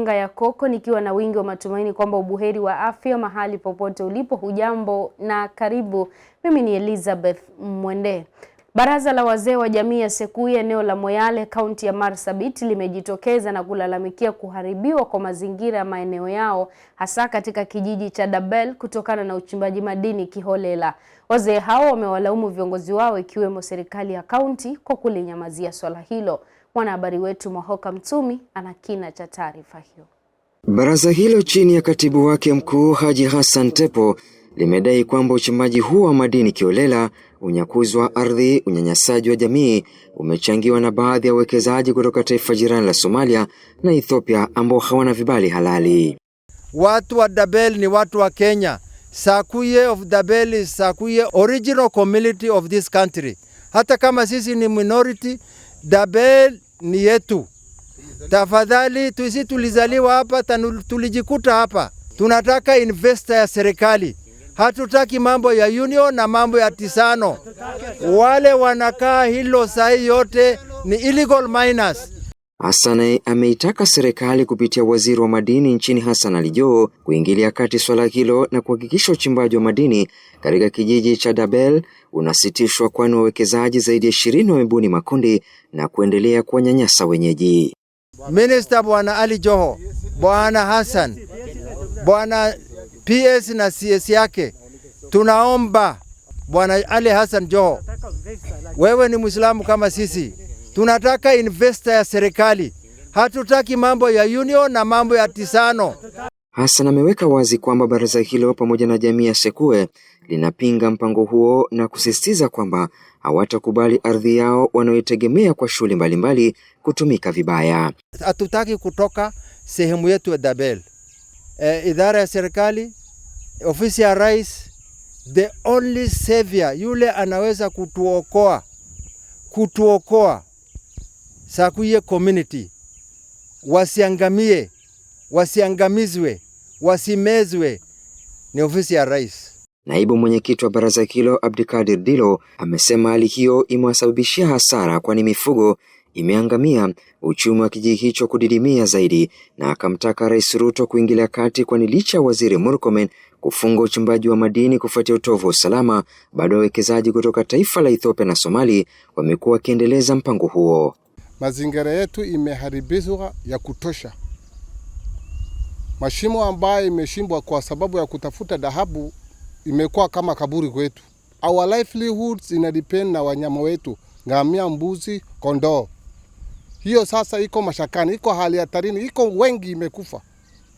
runinga ya Coco nikiwa na wingi wa matumaini kwamba ubuheri wa afya mahali popote ulipo. Hujambo na karibu. Mimi ni Elizabeth Mwende. Baraza la wazee wa jamii ya Sekuye eneo la Moyale kaunti ya Marsabit limejitokeza na kulalamikia kuharibiwa kwa mazingira ya maeneo yao hasa katika kijiji cha Dabel kutokana na uchimbaji madini kiholela. Wazee hao wamewalaumu viongozi wao ikiwemo serikali ya kaunti kwa kulinyamazia swala hilo. Mwanahabari wetu Mwahoka Mtumi ana kina cha taarifa hiyo. Baraza hilo chini ya katibu wake mkuu Haji Hassan Tepo limedai kwamba uchimbaji huo wa madini kiholela, unyakuzi wa ardhi, unyanyasaji wa jamii umechangiwa na baadhi ya wawekezaji kutoka taifa jirani la Somalia na Ethiopia ambao hawana vibali halali. Watu wa Dabel ni watu wa Kenya. Sekuye of Dabel is Sekuye original community of this country. Hata kama sisi ni minority, Dabel ni yetu. Tafadhali sisi tulizaliwa hapa, tulijikuta hapa. Tunataka investor ya serikali. Hatutaki mambo ya union na mambo ya tisano. Wale wanakaa hilo sahi yote ni illegal miners. Hassan ameitaka serikali kupitia waziri wa madini nchini Hassan Ali Joho kuingilia kati swala hilo na kuhakikisha uchimbaji wa madini katika kijiji cha Dabel unasitishwa, kwani wawekezaji zaidi ya 20 wamebuni makundi na kuendelea kuwanyanyasa wenyeji. Minister Bwana Ali Joho, Bwana Hassan, Bwana PS na CS yake, tunaomba Bwana Ali Hassan Joho, wewe ni Muislamu kama sisi. Tunataka investor ya serikali. Hatutaki mambo ya union na mambo ya tisano. Hassan ameweka wazi kwamba baraza hilo pamoja na jamii ya Sekuye linapinga mpango huo na kusisitiza kwamba hawatakubali ardhi yao wanayotegemea kwa shughuli mbalimbali kutumika vibaya. Hatutaki kutoka sehemu yetu ya Dabel. Idara ya serikali, ofisi ya rais, the only savior, yule anaweza kutuokoa Sekuye community wasiangamizwe, wasimezwe, ni ofisi ya rais. Naibu mwenyekiti wa baraza hilo Abdikadir Dilo amesema hali hiyo imewasababishia hasara, kwani mifugo imeangamia, uchumi wa kijiji hicho kudidimia zaidi, na akamtaka Rais Ruto kuingilia kati, kwani licha waziri Murkomen kufunga uchimbaji wa madini kufuatia utovu wa usalama, bado wawekezaji kutoka taifa la Ethiopia na Somali wamekuwa wakiendeleza mpango huo. Mazingira yetu imeharibishwa ya kutosha. Mashimo ambayo imeshimbwa kwa sababu ya kutafuta dhahabu imekuwa kama kaburi kwetu. Our livelihoods inadepend na wanyama wetu, ngamia, mbuzi, kondoo. Hiyo sasa iko mashakani, iko hali hatarini, iko wengi imekufa.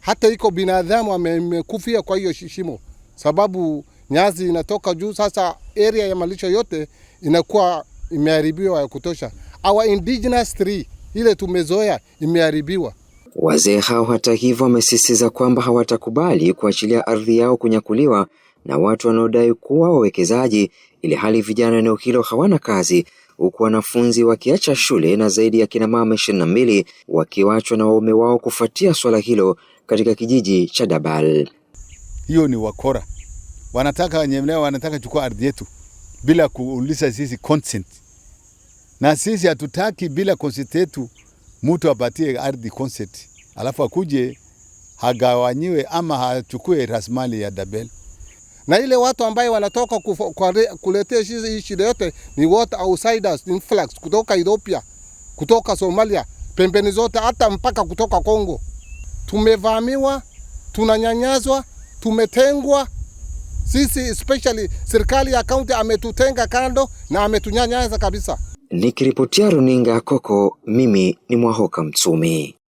Hata iko binadamu amekufia kwa hiyo shimo, sababu nyasi inatoka juu. Sasa area ya malisho yote inakuwa imeharibiwa ya kutosha. Our indigenous tree ile tumezoea imeharibiwa. Wazee hao hata hivyo wamesisitiza kwamba hawatakubali kuachilia ardhi yao kunyakuliwa na watu wanaodai kuwa wawekezaji, ili hali vijana eneo hilo hawana kazi, huku wanafunzi wakiacha shule na zaidi ya kina mama 22 wakiwachwa na waume wao kufuatia swala hilo katika kijiji cha Dabal. Hiyo ni wakora. Wanataka chukua ardhi yetu bila kuuliza sisi consent. Na sisi hatutaki bila consent yetu mtu apatie ardhi consent, alafu akuje hagawanyiwe ama hachukue rasilimali ya Dabel. Na ile watu ambaye wanatoka kuletea hii shida yote ni what outsiders influx kutoka Ethiopia, kutoka Somalia, pembeni zote, hata mpaka kutoka Kongo. Tumevamiwa, tunanyanyazwa, tumetengwa. Sisi especially serikali ya kaunti ametutenga kando na ametunyanyaza kabisa. Nikiripotia runinga ya Coco, mimi ni Mwahoka Mtumi.